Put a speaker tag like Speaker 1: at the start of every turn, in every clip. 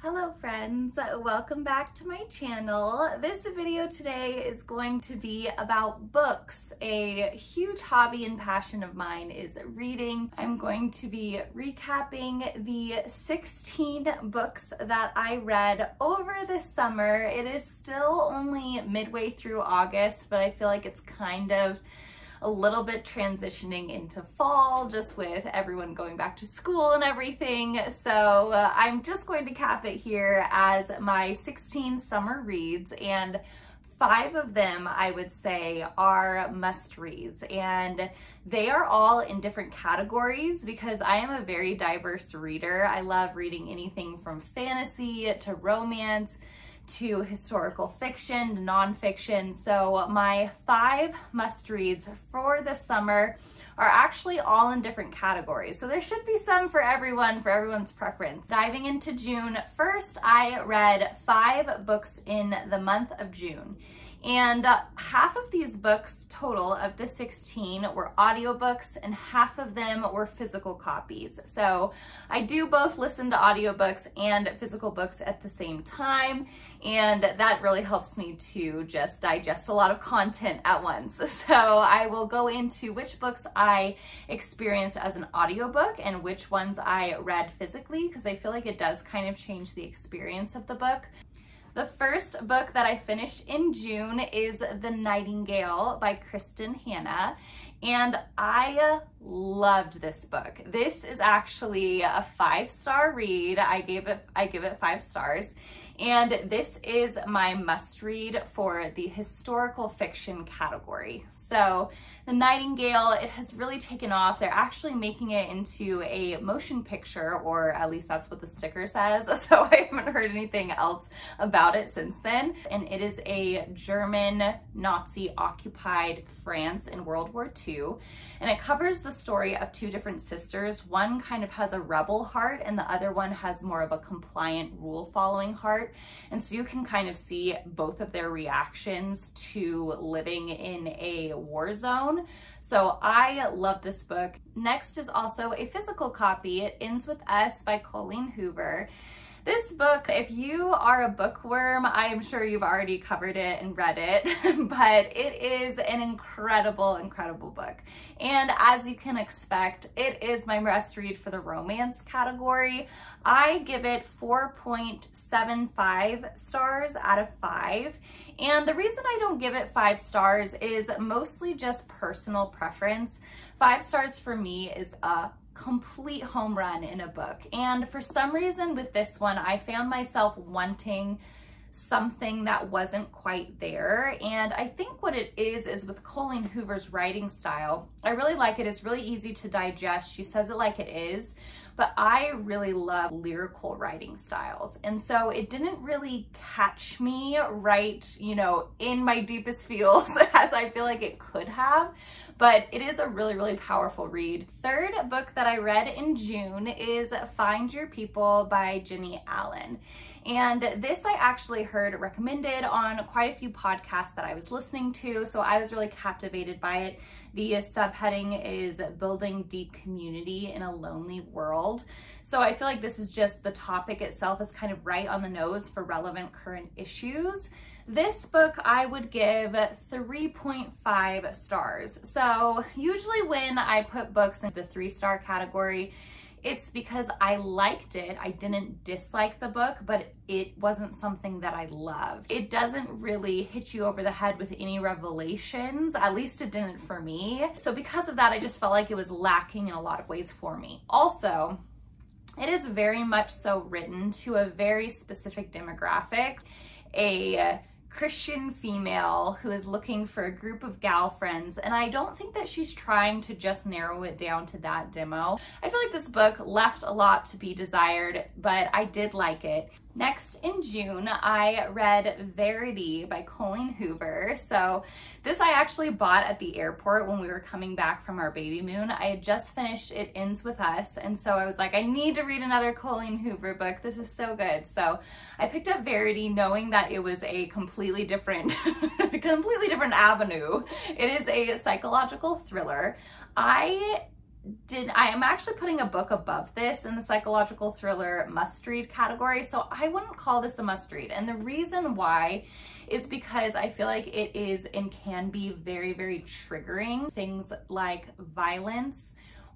Speaker 1: Hello friends, welcome back to my channel. This video today is going to be about books. A huge hobby and passion of mine is reading. I'm going to be recapping the 16 books that I read over this summer. It is still only midway through August, but I feel like it's kind of a little bit transitioning into fall, just with everyone going back to school and everything. So I'm just going to cap it here as my 16 summer reads, and 5 of them I would say are must reads, and they are all in different categories because I am a very diverse reader. I love reading anything from fantasy to romance to historical fiction, to nonfiction. So my 5 must-reads for the summer are actually all in different categories. So there should be some for everyone, for everyone's preference. Diving into June, first I read 5 books in the month of June. And half of these books total of the 16 were audiobooks and half of them were physical copies. So I do both listen to audiobooks and physical books at the same time, and that really helps me to just digest a lot of content at once. So I will go into which books I experienced as an audiobook and which ones I read physically, because I feel like it does kind of change the experience of the book. The first book that I finished in June is The Nightingale by Kristen Hanna, and I loved this book. This is actually a 5-star read. I give it 5 stars, and this is my must read for the historical fiction category. So The Nightingale, it has really taken off. They're actually making it into a motion picture, or at least that's what the sticker says. So I haven't heard anything else about it since then. And it is a German Nazi occupied France in World War II. And it covers the story of 2 different sisters. One kind of has a rebel heart and the other one has more of a compliant, rule following heart. And so you can kind of see both of their reactions to living in a war zone. So I love this book. Next is also a physical copy. It Ends With Us by Colleen Hoover. This book, if you are a bookworm, I am sure you've already covered it and read it, but it is an incredible, incredible book. And as you can expect, it is my must read for the romance category. I give it 4.75 stars out of 5. And the reason I don't give it 5 stars is mostly just personal preference. 5 stars for me is a complete home run in a book, and for some reason with this one I found myself wanting something that wasn't quite there. And I think what it is with Colleen Hoover's writing style, I really like it. It's really easy to digest. She says it like it is, but I really love lyrical writing styles. And so it didn't really catch me right, you know, in my deepest feels as I feel like it could have, but it is a really, really powerful read. Third book that I read in June is Find Your People by Jenny Allen. And this I actually heard recommended on quite a few podcasts that I was listening to, so I was really captivated by it. The subheading is Building Deep Community in a Lonely World. So I feel like this is just, the topic itself is kind of right on the nose for relevant current issues. This book I would give 3.5 stars. So usually when I put books in the 3-star category, it's because I liked it. I didn't dislike the book, but it wasn't something that I loved. It doesn't really hit you over the head with any revelations, at least it didn't for me. So because of that, I just felt like it was lacking in a lot of ways for me. Also, it is very much so written to a very specific demographic, a Christian female who is looking for a group of gal friends, and I don't think that she's trying to just narrow it down to that demo. I feel like this book left a lot to be desired, but I did like it. Next in June, I read Verity by Colleen Hoover. So this I actually bought at the airport when we were coming back from our baby moon. I had just finished It Ends With Us, and so I was like, I need to read another Colleen Hoover book. This is so good. So I picked up Verity knowing that it was a completely different avenue. It is a psychological thriller. I am actually putting a book above this in the psychological thriller must-read category, so I wouldn't call this a must-read. And the reason why is because I feel like it is and can be very, very triggering. Things like violence,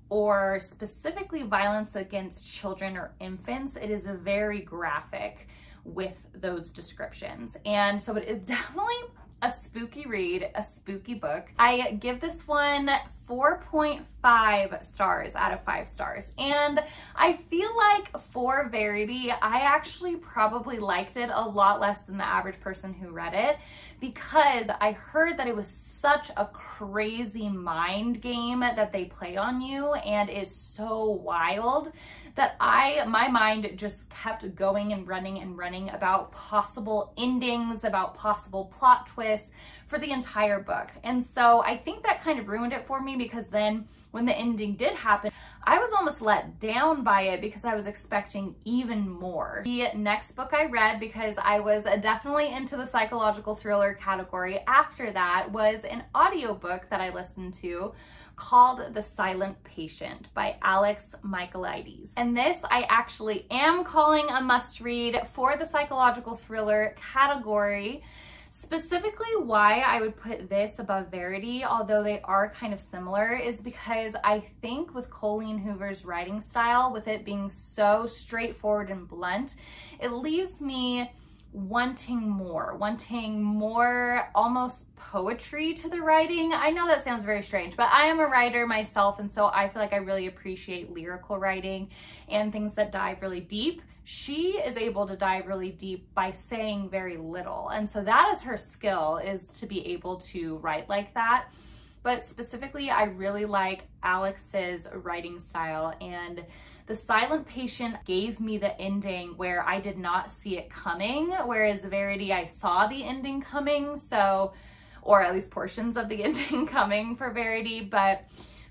Speaker 1: or specifically violence against children or infants, it is very graphic with those descriptions. And so it is definitely a spooky read, a spooky book. I give this one 4.5 stars out of 5 stars. And I feel like for Verity, I actually probably liked it a lot less than the average person who read it, because I heard that it was such a crazy mind game that they play on you and is so wild that my mind just kept going and running about possible endings, about possible plot twists for the entire book. And so I think that kind of ruined it for me, because then when the ending did happen, I was almost let down by it because I was expecting even more. The next book I read, because I was definitely into the psychological thriller category after that, was an audiobook that I listened to called The Silent Patient by Alex Michaelides. And this I actually am calling a must-read for the psychological thriller category. Specifically why I would put this above Verity, although they are kind of similar, is because I think with Colleen Hoover's writing style, with it being so straightforward and blunt, it leaves me wanting more almost poetry to the writing. I know that sounds very strange, but I am a writer myself, and so I feel like I really appreciate lyrical writing and things that dive really deep. She is able to dive really deep by saying very little, and so that is her skill, is to be able to write like that. But specifically, I really like Alex's writing style, and The Silent Patient gave me the ending where I did not see it coming, whereas Verity, I saw the ending coming, so, or at least portions of the ending coming for Verity, but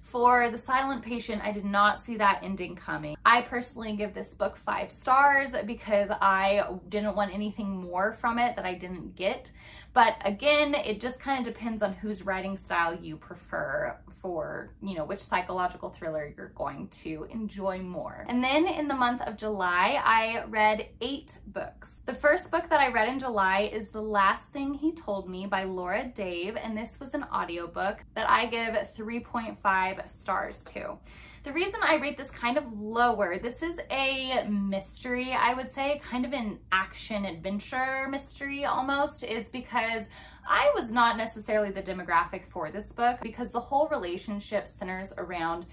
Speaker 1: for The Silent Patient, I did not see that ending coming. I personally give this book 5 stars because I didn't want anything more from it that I didn't get. But again, it just kind of depends on whose writing style you prefer for, you know, which psychological thriller you're going to enjoy more. And then in the month of July, I read 8 books. The first book that I read in July is The Last Thing He Told Me by Laura Dave, and this was an audiobook that I give 3.5 stars to. The reason I rate this kind of lower, this is a mystery, I would say, kind of an action-adventure mystery almost, is because I was not necessarily the demographic for this book, because the whole relationship centers around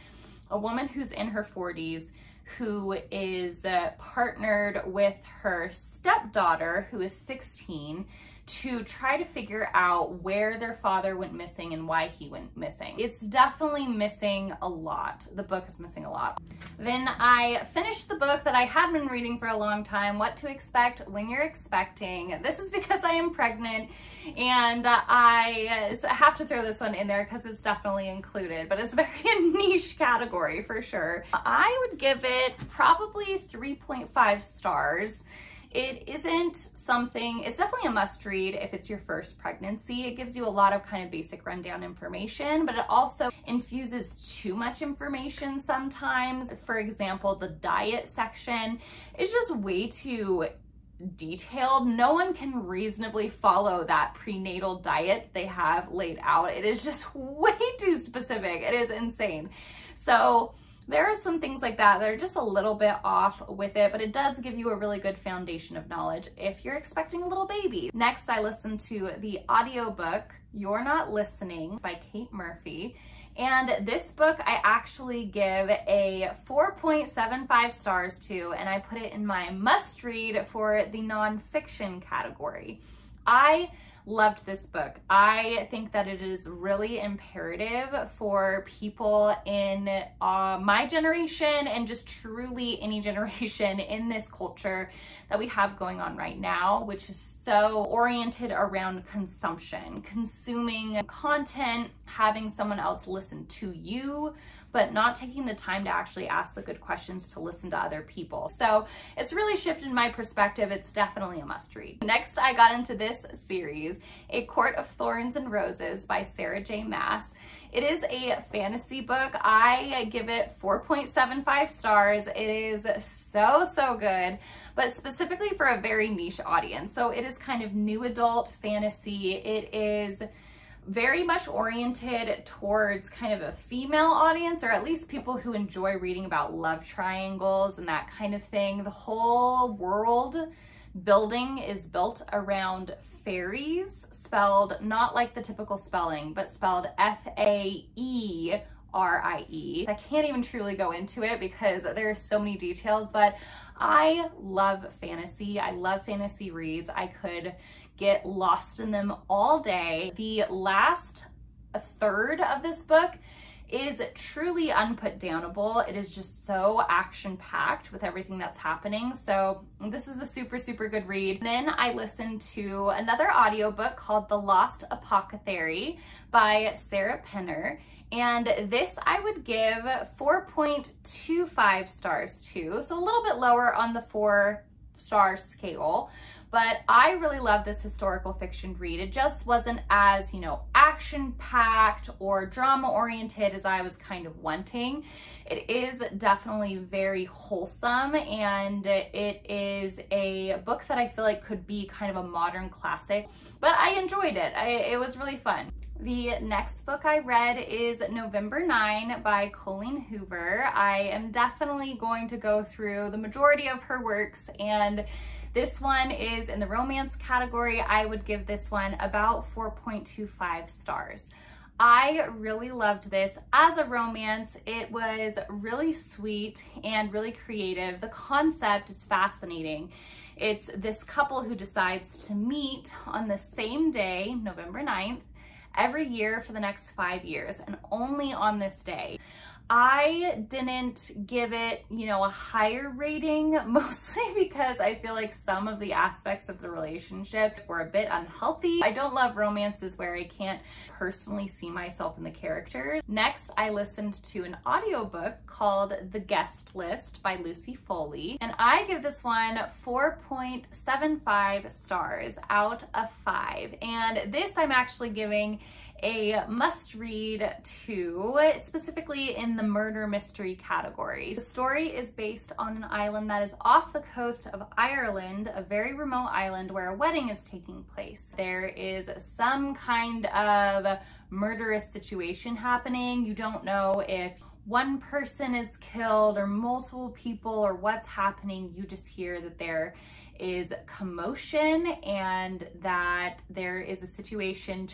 Speaker 1: a woman who's in her 40s who is partnered with her stepdaughter, who is 16, to try to figure out where their father went missing and why he went missing. It's definitely missing a lot. The book is missing a lot. Then I finished the book that I had been reading for a long time, What to Expect When You're Expecting. This is because I am pregnant, and I have to throw this one in there because it's definitely included, but it's very a niche category for sure. I would give it probably 3.5 stars. It isn't something, it's definitely a must read if it's your first pregnancy. It gives you a lot of kind of basic rundown information, but it also infuses too much information sometimes. For example, the diet section is just way too detailed. No one can reasonably follow that prenatal diet they have laid out. It is just way too specific. It is insane. So there are some things like that are just a little bit off with it, but it does give you a really good foundation of knowledge if you're expecting a little baby. Next, I listened to the audiobook You're Not Listening by Kate Murphy. And this book I actually give a 4.75 stars to, and I put it in my must read for the nonfiction category. I loved this book. I think that it is really imperative for people in my generation, and just truly any generation in this culture that we have going on right now, which is so oriented around consumption, consuming content, having someone else listen to you but not taking the time to actually ask the good questions to listen to other people. So it's really shifted my perspective. It's definitely a must read. Next, I got into this series, A Court of Thorns and Roses by Sarah J. Maas. It is a fantasy book. I give it 4.75 stars. It is so good, but specifically for a very niche audience. So it is kind of new adult fantasy. It is very much oriented towards kind of a female audience, or at least people who enjoy reading about love triangles and that kind of thing. The whole world building is built around fairies, spelled not like the typical spelling, but spelled Faerie. I can't even truly go into it because there's so many details, but I love fantasy. I love fantasy reads. I could get lost in them all day. The last third of this book is truly unputdownable. It is just so action-packed with everything that's happening. So this is a super good read. Then I listened to another audiobook called The Lost Apothecary by Sarah Penner. And this I would give 4.25 stars to, so a little bit lower on the 4-star scale. But I really love this historical fiction read. It just wasn't as, action-packed or drama-oriented as I was kind of wanting. It is definitely very wholesome, and it is a book that I feel like could be kind of a modern classic, but I enjoyed it. It was really fun. The next book I read is November 9 by Colleen Hoover. I am definitely going to go through the majority of her works, and this one is in the romance category. I would give this one about 4.25 stars. I really loved this as a romance. It was really sweet and really creative. The concept is fascinating. It's this couple who decides to meet on the same day, November 9th, every year for the next 5 years, and only on this day. I didn't give it, a higher rating, mostly because I feel like some of the aspects of the relationship were a bit unhealthy. I don't love romances where I can't personally see myself in the characters. Next, I listened to an audiobook called The Guest List by Lucy Foley, and I give this one 4.75 stars out of 5. And this I'm actually giving a must read to, specifically in the murder mystery category. The story is based on an island that is off the coast of Ireland, a very remote island where a wedding is taking place. There is some kind of murderous situation happening. You don't know if one person is killed or multiple people or what's happening. You just hear that there is commotion and that there is a situation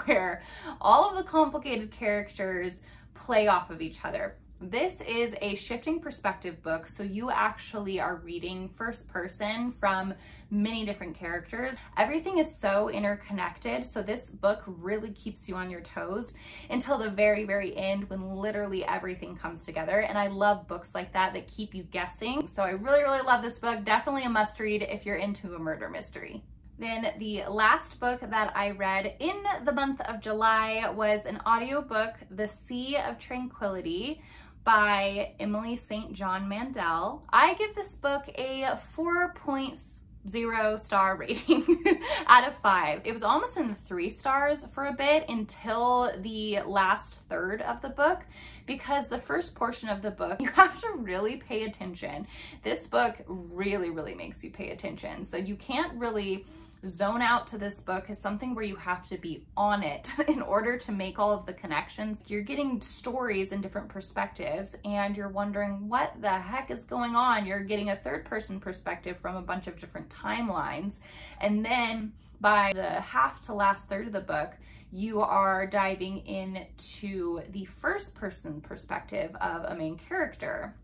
Speaker 1: where all of the complicated characters play off of each other. This is a shifting perspective book, so you actually are reading first person from many different characters. Everything is so interconnected, so this book really keeps you on your toes until the very end when literally everything comes together. And I love books like that keep you guessing. So I really love this book. Definitely a must read if you're into a murder mystery. Then the last book that I read in the month of July was an audiobook, The Sea of Tranquility by Emily St. John Mandel. I give this book a 4.0 star rating out of 5. It was almost in the 3 stars for a bit until the last third of the book, because the first portion of the book, you have to really pay attention. This book really makes you pay attention. So you can't really zone out to this book. Is something where you have to be on it in order to make all of the connections. You're getting stories in different perspectives and you're wondering what the heck is going on. You're getting a third person perspective from a bunch of different timelines. And then by the half to last third of the book, you are diving into the first person perspective of a main character.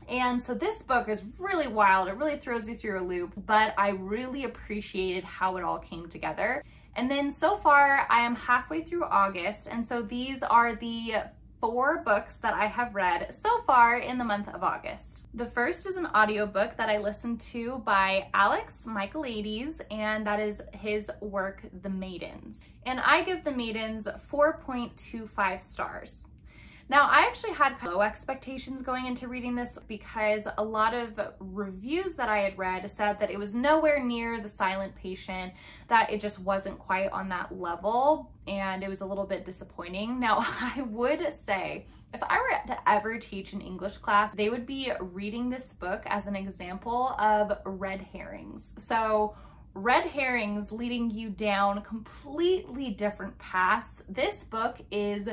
Speaker 1: And so this book is really wild. It really throws you through a loop, but I really appreciated how it all came together. And then so far I am halfway through August. And so these are the 4 books that I have read so far in the month of August. The first is an audiobook that I listened to by Alex Michaelides, and that is his work, The Maidens. And I give The Maidens 4.25 stars. Now, I actually had low expectations going into reading this because a lot of reviews that I had read said that it was nowhere near The Silent Patient, that it just wasn't quite on that level, and it was a little bit disappointing. Now, I would say, if I were to ever teach an English class, they would be reading this book as an example of red herrings. So, red herrings leading you down completely different paths. This book is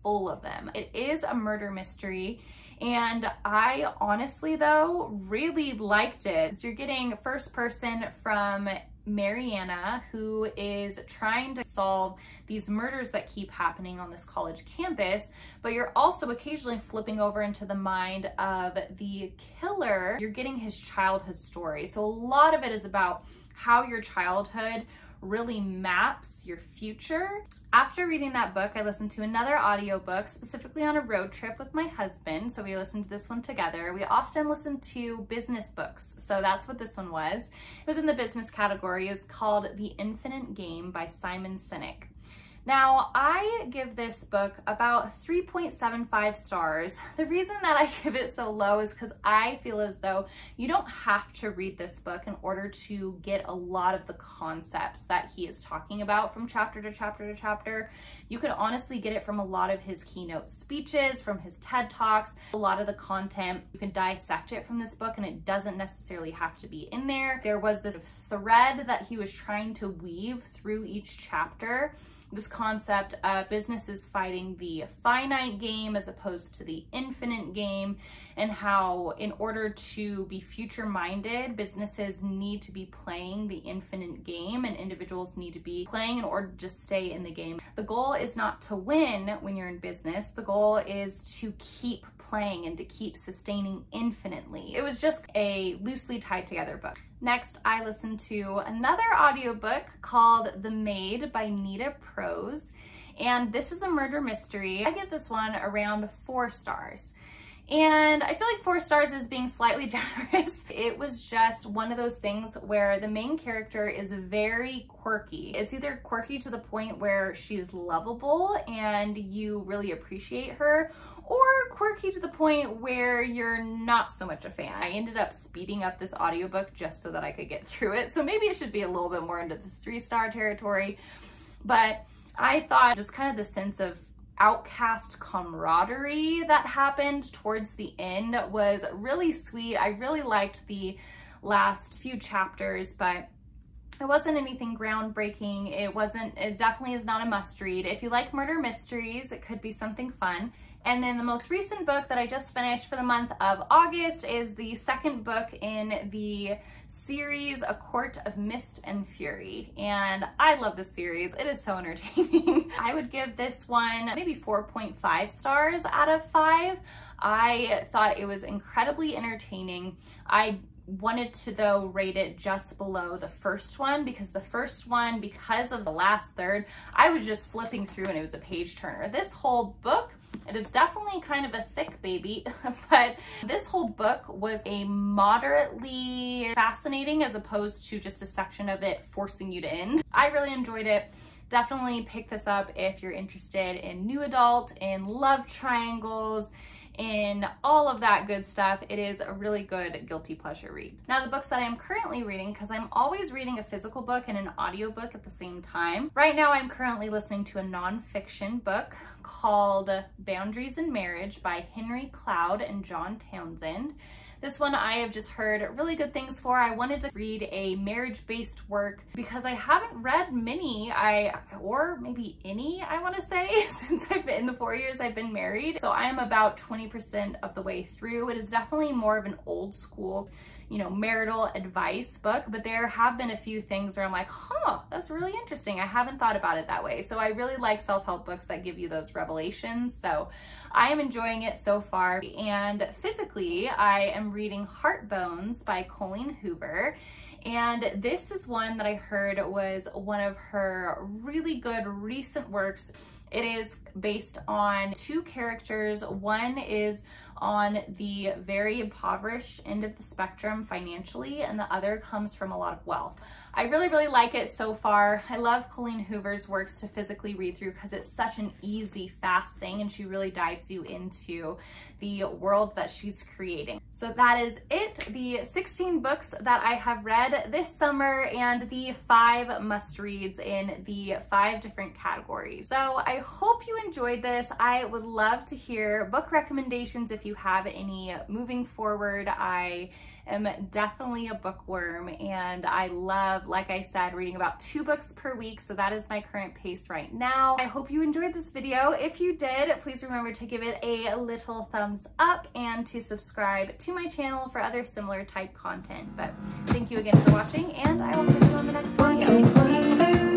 Speaker 1: full of them. It is a murder mystery, and I honestly though really liked it. So you're getting first person from Mariana, who is trying to solve these murders that keep happening on this college campus, but you're also occasionally flipping over into the mind of the killer. You're getting his childhood story. So a lot of it is about how your childhood really maps your future. After reading that book, I listened to another audiobook, specifically on a road trip with my husband. So we listened to this one together. We often listen to business books, so that's what this one was. It was in the business category. It was called The Infinite Game by Simon Sinek. Now, I give this book about 3.75 stars. The reason that I give it so low is because I feel as though you don't have to read this book in order to get a lot of the concepts that he is talking about from chapter to chapter to chapter. You could honestly get it from a lot of his keynote speeches, from his TED Talks, a lot of the content. You can dissect it from this book, and it doesn't necessarily have to be in there. There was this thread that he was trying to weave through each chapter, this concept of businesses fighting the finite game as opposed to the infinite game, and how in order to be future-minded, businesses need to be playing the infinite game and individuals need to be playing in order to just stay in the game. The goal is not to win when you're in business. The goal is to keep playing and to keep sustaining infinitely. It was just a loosely tied together book. Next, I listened to another audiobook called The Maid by Nita Prose, and this is a murder mystery. I give this one around 4 stars. And I feel like 4 stars is being slightly generous. It was just one of those things where the main character is very quirky. It's either quirky to the point where she's lovable and you really appreciate her, or quirky to the point where you're not so much a fan. I ended up speeding up this audiobook just so that I could get through it. So maybe it should be a little bit more into the 3-star territory. But I thought just kind of the sense of outcast camaraderie that happened towards the end was really sweet. I really liked the last few chapters, but it wasn't anything groundbreaking. It definitely is not a must read. If you like murder mysteries, it could be something fun. And then the most recent book that I just finished for the month of August is the second book in the series, A Court of Mist and Fury. And I love this series. It is so entertaining. I would give this one maybe 4.5 stars out of 5. I thought it was incredibly entertaining. I wanted to though rate it just below the first one, because the first one, because of the last third, I was just flipping through and it was a page turner. This whole book, it is definitely kind of a thick baby, but this whole book was a moderately fascinating as opposed to just a section of it forcing you to end. I really enjoyed it. Definitely pick this up if you're interested in new adult, in love triangles, in all of that good stuff. It is a really good guilty pleasure read. Now, the books that I am currently reading, because I'm always reading a physical book and an audiobook at the same time. Right now, I'm currently listening to a nonfiction book called Boundaries in Marriage by Henry Cloud and John Townsend. This one I have just heard really good things for. I wanted to read a marriage-based work because I haven't read many, or maybe any, I want to say, since I've been in the 4 years I've been married. So I am about 20% of the way through. It is definitely more of an old school, marital advice book, but there have been a few things where I'm like, that's really interesting. I haven't thought about it that way. So I really like self-help books that give you those revelations. So I am enjoying it so far. And physically, I am reading Heart Bones by Colleen Hoover. And this is one that I heard was one of her really good recent works. It is based on 2 characters. One is on the very impoverished end of the spectrum financially, and the other comes from a lot of wealth. I really like it so far. I love Colleen Hoover's works to physically read through because it's such an easy, fast thing, and she really dives you into the world that she's creating. So that is it, the 16 books that I have read this summer and the 5 must-reads in the 5 different categories. So I hope you enjoyed this. I would love to hear book recommendations if you have any moving forward. I am definitely a bookworm, and I love, like I said, reading about 2 books per week, so that is my current pace right now. I hope you enjoyed this video. If you did, please remember to give it a little thumbs up and to subscribe to my channel for other similar type content. But thank you again for watching, and I will catch you on the next video.